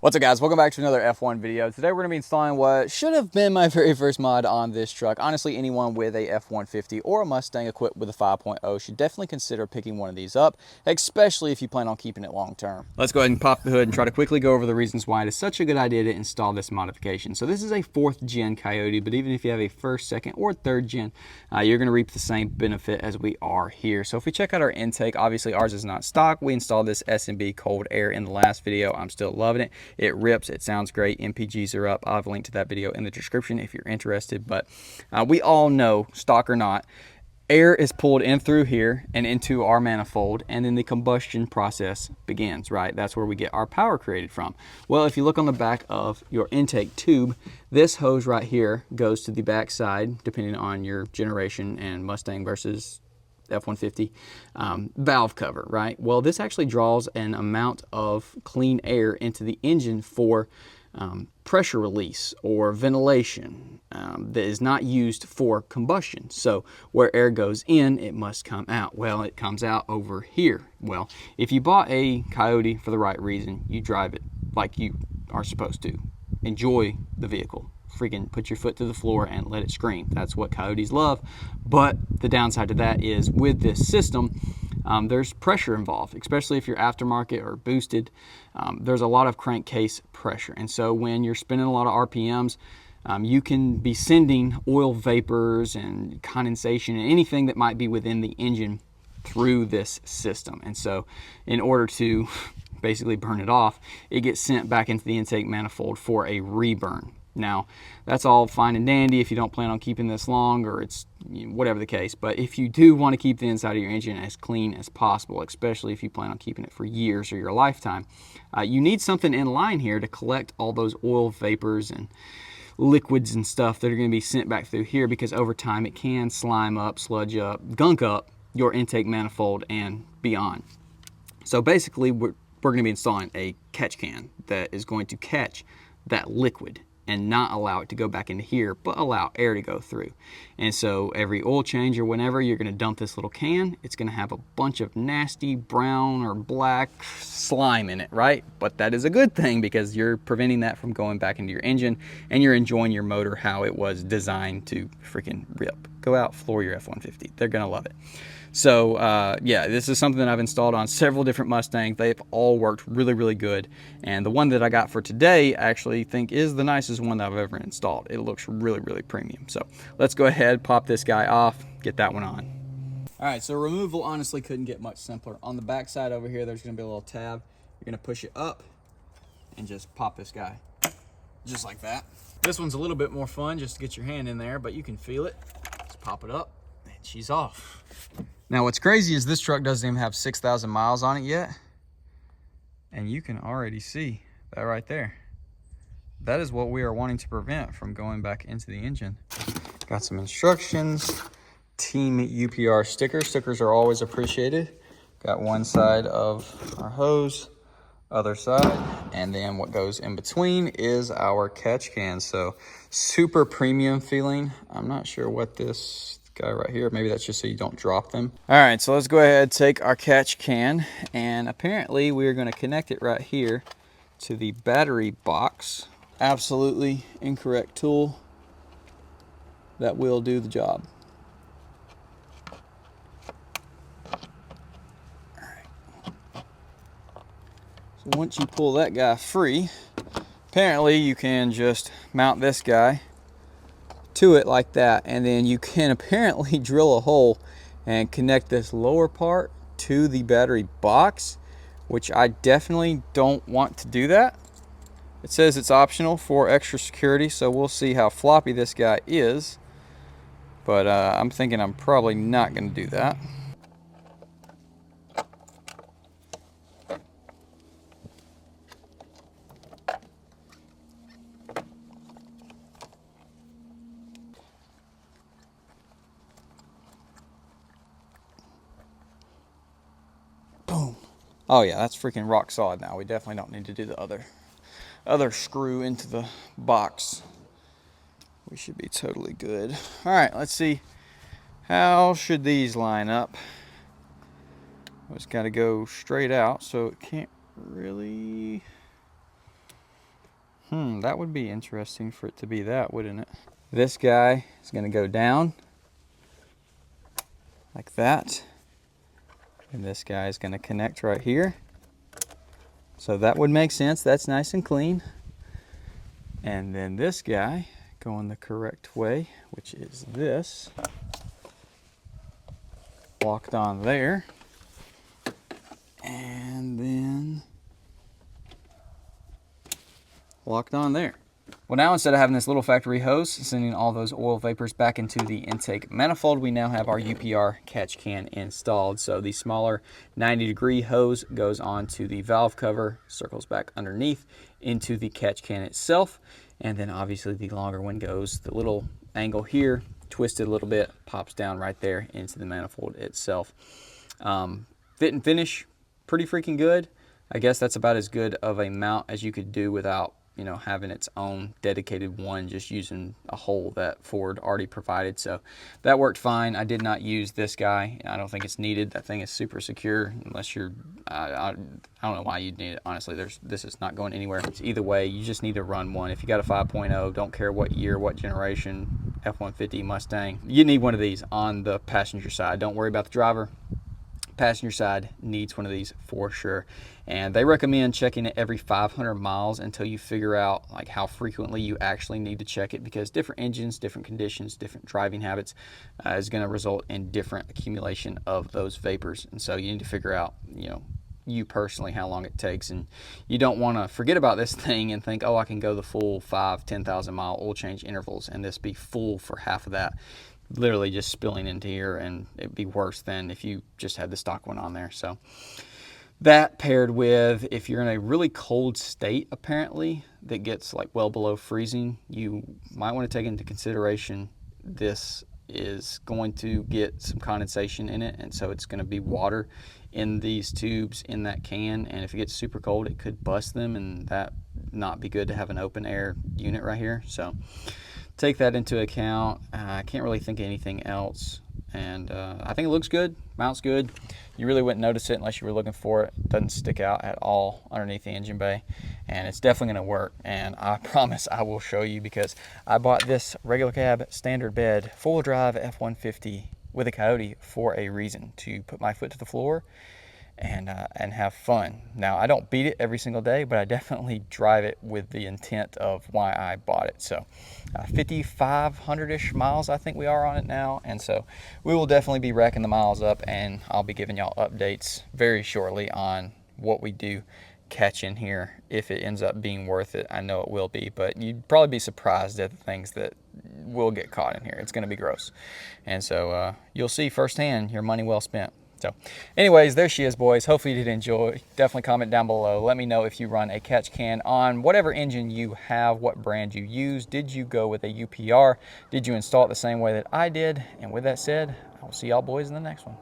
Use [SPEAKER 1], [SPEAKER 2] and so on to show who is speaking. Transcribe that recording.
[SPEAKER 1] What's up, guys? Welcome back to another F1 video. Today we're going to be installing what should have been my very first mod on this truck. Honestly, anyone with a F150 or a Mustang equipped with a 5.0 should definitely consider picking one of these up, especially if you plan on keeping it long term. Let's go ahead and pop the hood and try to quickly go over the reasons why it is such a good idea to install this modification. So this is a 4th gen Coyote, but even if you have a 1st, 2nd, or 3rd gen, you're going to reap the same benefit as we are here. So if we check out our intake, obviously ours is not stock. We installed this S&B cold air in the last video. I'm still loving it. It rips. It sounds great. MPGs are up. I'll have a link to that video in the description if you're interested. But we all know, stock or not, air is pulled in through here and into our manifold, and then the combustion process begins, right? That's where we get our power created from. Well, if you look on the back of your intake tube, this hose right here goes to the back side, depending on your generation and Mustang versus F150 valve cover, right? Well, this actually draws an amount of clean air into the engine for pressure release or ventilation that is not used for combustion. So where air goes in, it must come out. Well, it comes out over here. Well, if you bought a Coyote for the right reason, you drive it like you are supposed to. Enjoy the vehicle. Freaking put your foot to the floor and let it scream. That's what Coyotes love. But the downside to that is with this system, there's pressure involved, especially if you're aftermarket or boosted. There's a lot of crankcase pressure. And so when you're spinning a lot of RPMs, you can be sending oil vapors and condensation and anything that might be within the engine through this system. And so in order to basically burn it off, it gets sent back into the intake manifold for a reburn. Now, that's all fine and dandy if you don't plan on keeping this long, or it's whatever the case. But if you do want to keep the inside of your engine as clean as possible, especially if you plan on keeping it for years or your lifetime, you need something in line here to collect all those oil vapors and liquids and stuff that are going to be sent back through here, because over time it can slime up, sludge up, gunk up your intake manifold and beyond. So basically, we're going to be installing a catch can that is going to catch that liquid and not allow it to go back into here, but allow air to go through. And so every oil change or whenever you're gonna dump this little can, it's gonna have a bunch of nasty brown or black slime in it, right? But that is a good thing, because you're preventing that from going back into your engine, and you're enjoying your motor how it was designed to freaking rip. Go out, floor your F-150. They're gonna love it. So yeah, this is something that I've installed on several different Mustangs. They've all worked really, really good. And the one that I got for today, I actually think is the nicest one that I've ever installed. It looks really, really premium. So let's go ahead, pop this guy off, get that one on. All right, so removal honestly couldn't get much simpler. On the back side over here, there's gonna be a little tab. You're gonna push it up and just pop this guy, just like that. This one's a little bit more fun just to get your hand in there, but you can feel it. Just pop it up and she's off. Now what's crazy is this truck doesn't even have 6,000 miles on it yet. And you can already see that right there. That is what we are wanting to prevent from going back into the engine. Got some instructions, Team UPR stickers. Stickers are always appreciated. Got one side of our hose, other side, and then what goes in between is our catch can. So super premium feeling. I'm not sure what this guy right here, maybe that's just so you don't drop them. All right, so let's go ahead, take our catch can, and apparently we're going to connect it right here to the battery box. Absolutely incorrect tool. That will do the job. All right. So once you pull that guy free, apparently you can just mount this guy to it like that, and then you can apparently drill a hole and connect this lower part to the battery box, which I definitely don't want to do that. It says it's optional for extra security, so we'll see how floppy this guy is, but I'm thinking I'm probably not going to do that. Boom. Oh yeah, that's freaking rock solid now. We definitely don't need to do the other screw into the box. We should be totally good. All right, let's see. How should these line up? It's got to go straight out, so it can't really That would be interesting for it to be that, wouldn't it? This guy is going to go down like that. And this guy is going to connect right here. So that would make sense. That's nice and clean. And then this guy going the correct way, which is this. Locked on there. And then locked on there. Well, now instead of having this little factory hose sending all those oil vapors back into the intake manifold, we now have our UPR catch can installed. So the smaller 90-degree hose goes onto the valve cover, circles back underneath into the catch can itself, and then obviously the longer one goes, the little angle here, twisted a little bit, pops down right there into the manifold itself. Fit and finish, pretty freaking good. I guess that's about as good of a mount as you could do without, you know, having its own dedicated one, just using a hole that Ford already provided. So that worked fine. I did not use this guy. I don't think it's needed. That thing is super secure unless you're, I don't know why you'd need it. Honestly, this is not going anywhere. It's either way, you just need to run one. If you got a 5.0, don't care what year, what generation, F-150, Mustang, you need one of these on the passenger side. Don't worry about the driver. Passenger side needs one of these for sure, and they recommend checking it every 500 miles until you figure out like how frequently you actually need to check it, because different engines, different conditions, different driving habits is going to result in different accumulation of those vapors. And so you need to figure out, you know, you personally how long it takes, and you don't want to forget about this thing and think, oh, I can go the full 5-10,000 mile oil change intervals and this be full for half of that, literally just spilling into here, and it'd be worse than if you just had the stock one on there. So that paired with, if you're in a really cold state apparently that gets like well below freezing, you might want to take into consideration this is going to get some condensation in it, and so it's going to be water in these tubes in that can, and if it gets super cold it could bust them, and that not be good to have an open air unit right here. So take that into account. I can't really think of anything else, and I think it looks good, mounts good. You really wouldn't notice it unless you were looking for it. It doesn't stick out at all underneath the engine bay, and it's definitely going to work, and I promise I will show you, because I bought this regular cab standard bed full drive F-150 with a Coyote for a reason, to put my foot to the floor and have fun. Now, I don't beat it every single day, but I definitely drive it with the intent of why I bought it. So 5,500-ish miles I think we are on it now, and so we will definitely be racking the miles up, and I'll be giving y'all updates very shortly on what we do catch in here, if it ends up being worth it. I know it will be, but you'd probably be surprised at the things that will get caught in here. It's going to be gross, and so you'll see firsthand your money well spent. So anyways, there she is, boys. Hopefully you did enjoy. Definitely comment down below. Let me know if you run a catch can on whatever engine you have, what brand you use. Did you go with a UPR? Did you install it the same way that I did? And with that said, I will see y'all boys in the next one.